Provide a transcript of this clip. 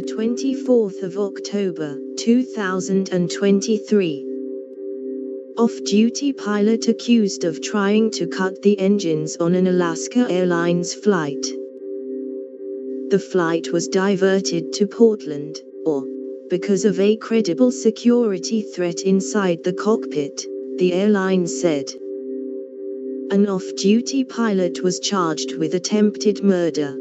the 24th of October, 2023. Off-duty pilot accused of trying to cut the engines on an Alaska Airlines flight. The flight was diverted to Portland, because of a credible security threat inside the cockpit, the airline said. An off-duty pilot was charged with attempted murder.